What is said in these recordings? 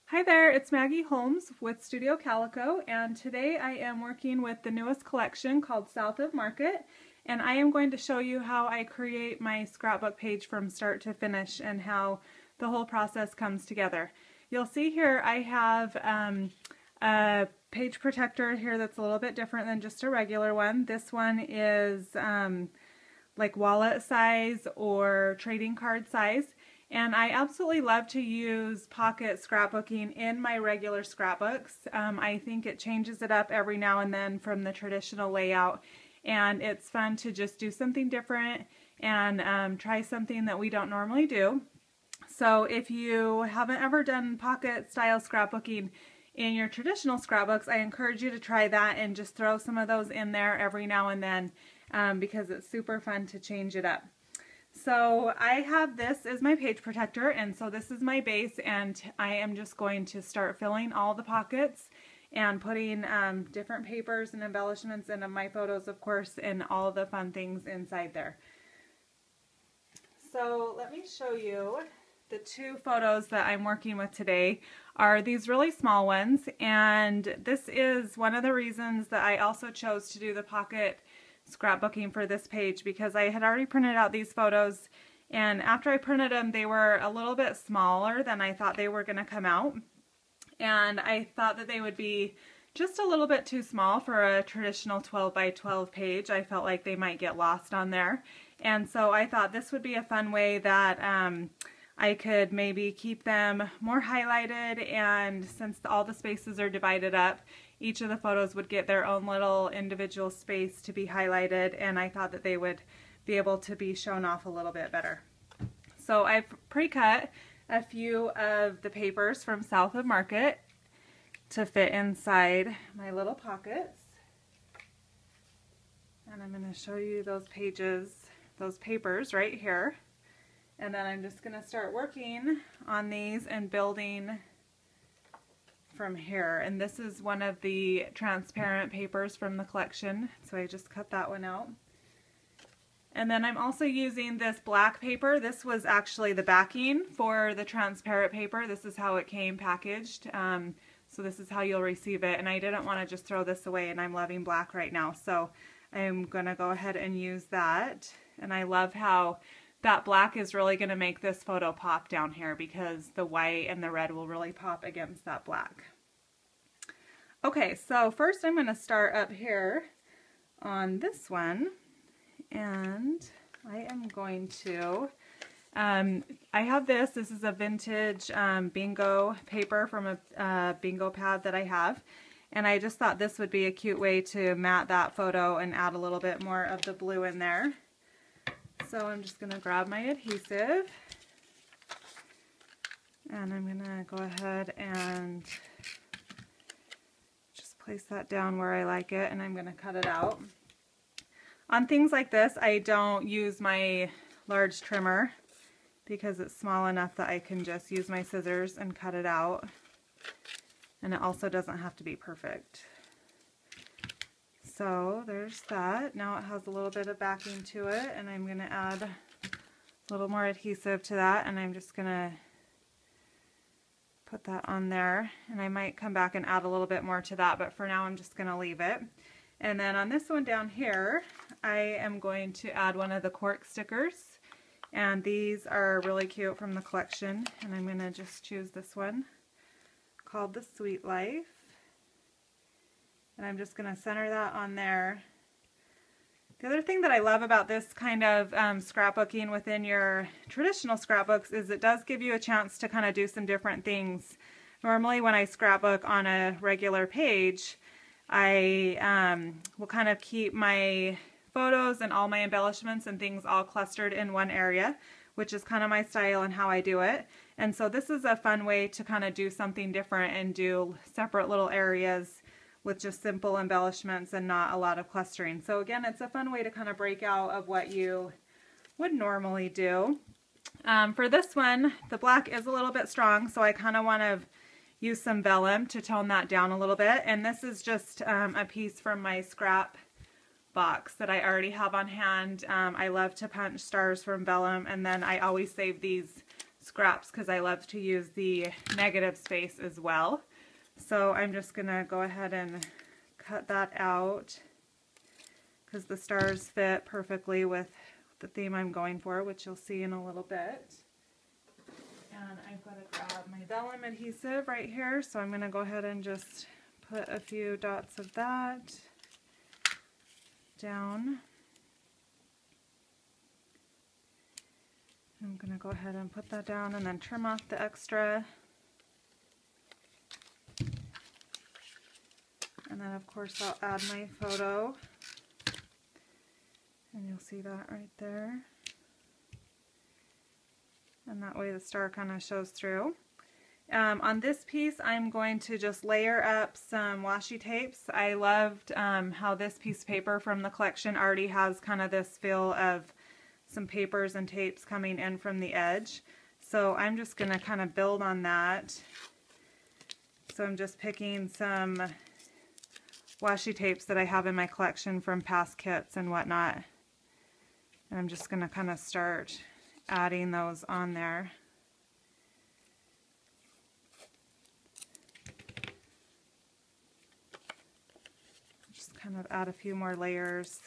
Hi there, it's Maggie Holmes with Studio Calico, and today I am working with the newest collection called South of Market, and I am going to show you how I create my scrapbook page from start to finish and how the whole process comes together. You'll see here I have a page protector here that's a little bit different than just a regular one. This one is like wallet size or trading card size. And I absolutely love to use pocket scrapbooking in my regular scrapbooks. I think it changes it up every now and then from the traditional layout, and it's fun to just do something different and try something that we don't normally do. So if you haven't ever done pocket style scrapbooking in your traditional scrapbooks, I encourage you to try that and just throw some of those in there every now and then because it's super fun to change it up. So I have this as my page protector, and so this is my base, and I am just going to start filling all the pockets and putting different papers and embellishments and my photos, of course, and all the fun things inside there. So let me show you the two photos that I'm working with today are these really small ones, and this is one of the reasons that I also chose to do the pocket scrapbooking for this page, because I had already printed out these photos, and after I printed them they were a little bit smaller than I thought they were going to come out, and I thought that they would be just a little bit too small for a traditional 12 by 12 page. I felt like they might get lost on there, and so I thought this would be a fun way that I could maybe keep them more highlighted, and since all the spaces are divided up, each of the photos would get their own little individual space to be highlighted, and I thought that they would be able to be shown off a little bit better. So I've pre-cut a few of the papers from South of Market to fit inside my little pockets. And I'm going to show you those papers right here. And then I'm just going to start working on these and building from here. And this is one of the transparent papers from the collection, so I just cut that one out. And then I'm also using this black paper. This was actually the backing for the transparent paper. This is how it came packaged. So this is how you'll receive it. And I didn't want to just throw this away, and I'm loving black right now, so I'm going to go ahead and use that. And I love how that black is really going to make this photo pop down here, because the white and the red will really pop against that black. Okay, so first I'm going to start up here on this one, and I am going to, I have this is a vintage bingo paper from a bingo pad that I have, and I just thought this would be a cute way to mat that photo and add a little bit more of the blue in there. So I'm just going to grab my adhesive, and I'm going to go ahead and just place that down where I like it, and I'm going to cut it out. On things like this, I don't use my large trimmer because it's small enough that I can just use my scissors and cut it out, and it also doesn't have to be perfect. So there's that. Now it has a little bit of backing to it, and I'm going to add a little more adhesive to that, and I'm just going to put that on there, and I might come back and add a little bit more to that, but for now I'm just going to leave it. And then on this one down here, I am going to add one of the Quark stickers, and these are really cute from the collection, and I'm going to just choose this one called The Sweet Life. And I'm just going to center that on there. The other thing that I love about this kind of scrapbooking within your traditional scrapbooks is it does give you a chance to kind of do some different things. Normally when I scrapbook on a regular page, I will kind of keep my photos and all my embellishments and things all clustered in one area, which is kind of my style and how I do it. And so this is a fun way to kind of do something different and do separate little areas with just simple embellishments and not a lot of clustering. So again, it's a fun way to kind of break out of what you would normally do. For this one, the black is a little bit strong, so I kind of want to use some vellum to tone that down a little bit. And this is just a piece from my scrap box that I already have on hand. I love to punch stars from vellum, and then I always save these scraps because I love to use the negative space as well. So I'm just going to go ahead and cut that out because the stars fit perfectly with the theme I'm going for, which you'll see in a little bit. And I've got to grab my vellum adhesive right here, so I'm going to go ahead and just put a few dots of that down. I'm going to go ahead and put that down and then trim off the extra. And then of course I'll add my photo. And you'll see that right there. And that way the star kind of shows through. On this piece I'm going to just layer up some washi tapes. I loved how this piece of paper from the collection already has kind of this feel of some papers and tapes coming in from the edge. So I'm just going to kind of build on that. So I'm just picking some washi tapes that I have in my collection from past kits and whatnot. And I'm just going to kind of start adding those on there. Just kind of add a few more layers,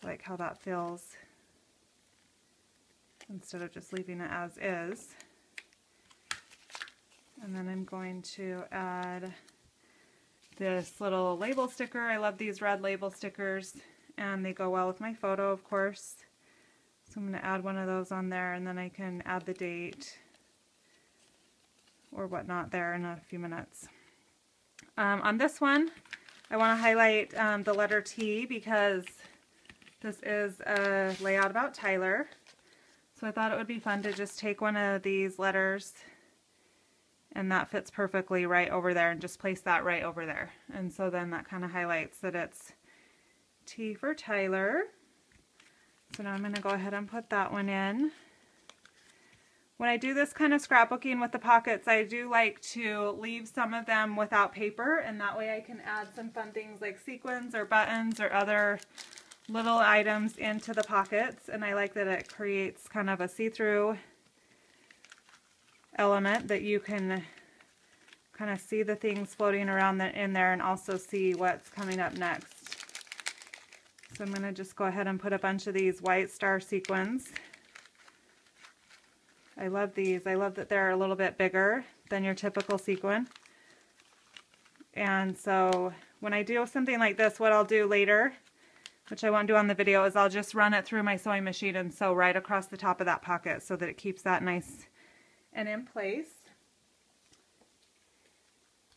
like how that feels, instead of just leaving it as is. And then I'm going to add this little label sticker. I love these red label stickers and they go well with my photo, of course. So I'm going to add one of those on there, and then I can add the date or whatnot there in a few minutes. On this one, I want to highlight the letter T because this is a layout about Tyler. So I thought it would be fun to just take one of these letters, and that fits perfectly right over there, and just place that right over there. And so then that kind of highlights that it's T for Tyler. So now I'm going to go ahead and put that one in. When I do this kind of scrapbooking with the pockets, I do like to leave some of them without paper, and that way I can add some fun things like sequins or buttons or other little items into the pockets. And I like that it creates kind of a see-through element that you can kind of see the things floating around in there and also see what's coming up next. So I'm going to just go ahead and put a bunch of these white star sequins. I love these. I love that they're a little bit bigger than your typical sequin. And so when I do something like this, what I'll do later, which I won't do on the video, is I'll just run it through my sewing machine and sew right across the top of that pocket so that it keeps that nice and in place.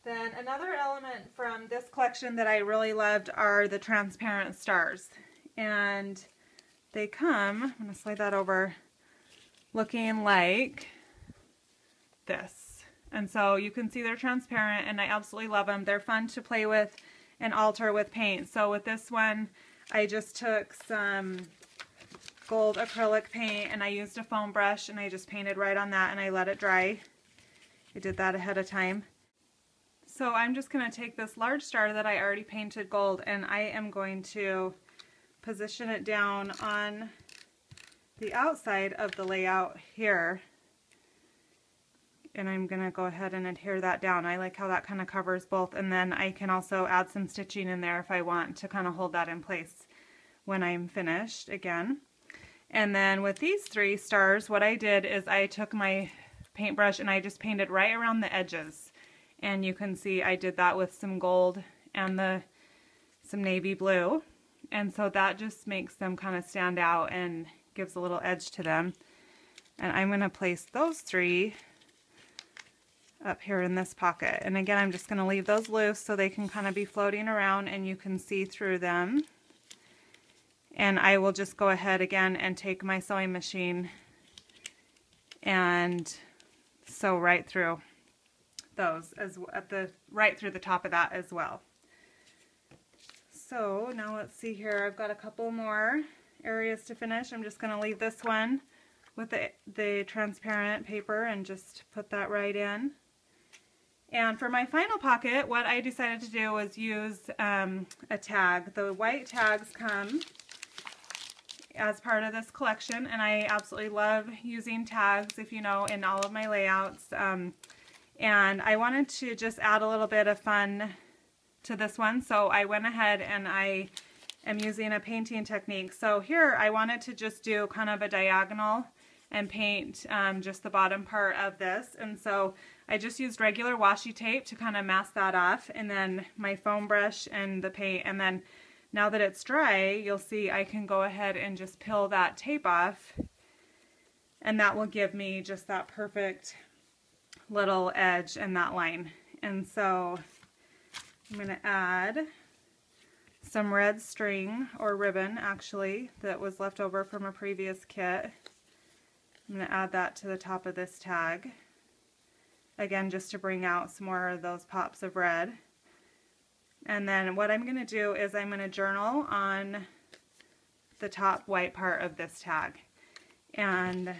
Then another element from this collection that I really loved are the transparent stars. And they come, I'm going to slide that over, looking like this. And so you can see they're transparent, and I absolutely love them. They're fun to play with and alter with paint. So with this one, I just took some gold acrylic paint and I used a foam brush and I just painted right on that and I let it dry. I did that ahead of time. So I'm just going to take this large star that I already painted gold, and I am going to position it down on the outside of the layout here. And I'm going to go ahead and adhere that down. I like how that kind of covers both, and then I can also add some stitching in there if I want to kind of hold that in place when I'm finished again. And then with these three stars, what I did is I took my paintbrush and I just painted right around the edges. And you can see I did that with some gold and some navy blue. And so that just makes them kind of stand out and gives a little edge to them. And I'm going to place those three up here in this pocket. And again, I'm just going to leave those loose so they can kind of be floating around and you can see through them. And I will just go ahead again and take my sewing machine and sew right through those right through the top of that as well. So now let's see here. I've got a couple more areas to finish. I'm just going to leave this one with the transparent paper and just put that right in. And for my final pocket, what I decided to do was use a tag. The white tags come as part of this collection, and I absolutely love using tags, if you know, in all of my layouts. And I wanted to just add a little bit of fun to this one, so I went ahead and I am using a painting technique. So here I wanted to just do kind of a diagonal and paint just the bottom part of this, and so I just used regular washi tape to kind of mask that off, and then my foam brush and the paint, and then now that it's dry, you'll see I can go ahead and just peel that tape off, and that will give me just that perfect little edge and that line. And so I'm going to add some red string, or ribbon actually, that was left over from a previous kit. I'm going to add that to the top of this tag. Again, just to bring out some more of those pops of red. And then what I'm going to do is I'm going to journal on the top white part of this tag. And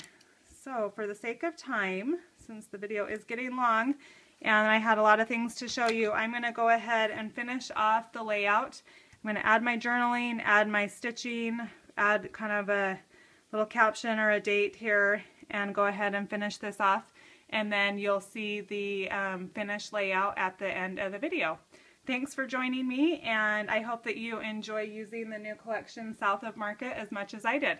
so for the sake of time, since the video is getting long and I had a lot of things to show you, I'm going to go ahead and finish off the layout. I'm going to add my journaling, add my stitching, add kind of a little caption or a date here, and go ahead and finish this off, and then you'll see the finished layout at the end of the video. Thanks for joining me, and I hope that you enjoy using the new collection South of Market as much as I did.